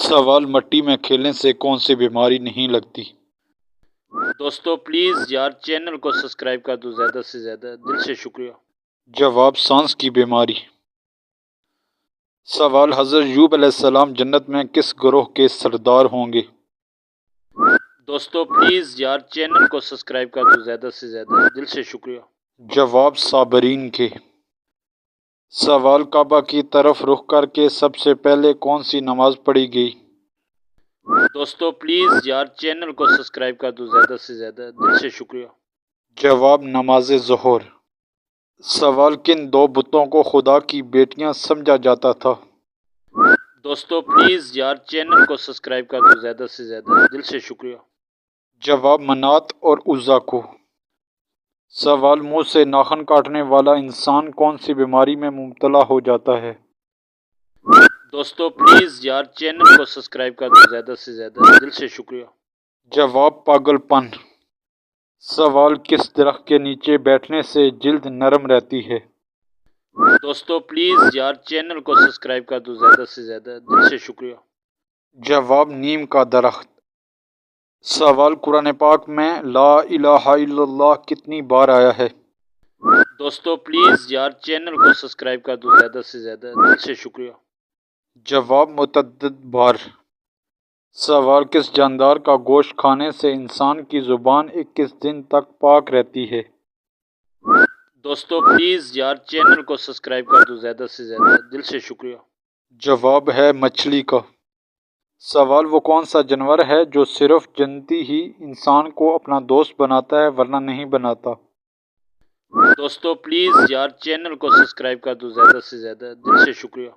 سوال مٹی میں کھیلنے سے کون سی بیماری نہیں لگتی؟ دوستو پلیز یار چینل کو سبسکرائب کر دو، زیادہ سے زیادہ، دل سے شکریہ۔ جواب سانس کی بیماری۔ سوال حضرت یعقوب علیہ السلام جنت میں کس گروہ کے سردار ہوں گے؟ دوستو پلیز یار چینل کو سبسکرائب کر دو، زیادہ سے زیادہ، دل سے شکریہ۔ جواب صابرین کے۔ سوال کعبہ کی طرف رخ کر کے سب سے پہلے کون سی نماز پڑھی گئی؟ دوستو پلیز یار چینل کو سبسکرائب کر دو، زیادہ سے زیادہ، دل سے شکریہ۔ جواب نماز ظہر۔ سوال کن دو بتوں کو خدا کی بیٹیاں سمجھا جاتا تھا؟ دوستو پلیز یار چینل کو سبسکرائب کر دو، زیادہ سے زیادہ، دل سے شکریہ۔ جواب منات اور عزا کو۔ سوال منہ سے ناخن کاٹنے والا انسان کون سی بیماری میں مبتلا ہو جاتا ہے؟ دوستو پلیز یار چینل کو سبسکرائب کر دو، زیادہ سے زیادہ، دل سے شکریہ۔ جواب پاگل پن۔ سوال کس درخت کے نیچے بیٹھنے سے جلد نرم رہتی ہے؟ دوستو پلیز یار چینل کو سبسکرائب کر دو، زیادہ سے زیادہ، دل سے شکریہ۔ جواب نیم کا درخت۔ سوال قرآن پاک میں لا الہ الا اللہ کتنی بار آیا ہے؟ دوستو پلیز یار چینل کو سبسکرائب کر دو، زیادہ سے زیادہ، دل سے شکریہ۔ جواب متعدد بار۔ سوال کس جاندار کا گوشت کھانے سے انسان کی زبان 21 دن تک پاک رہتی ہے؟ دوستو پلیز یار چینل کو سبسکرائب کر دو، زیادہ سے زیادہ، دل سے شکریہ۔ جواب ہے مچھلی کا۔ سوال وہ کون سا جانور ہے جو صرف جنتی ہی انسان کو اپنا دوست بناتا ہے ورنہ نہیں بناتا؟ دوستو پلیز یار چینل کو سبسکرائب کر دو، زیادہ سے زیادہ، دل سے شکریہ۔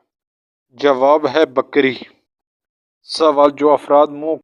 جواب ہے بکری۔ سوال جو افراد منہ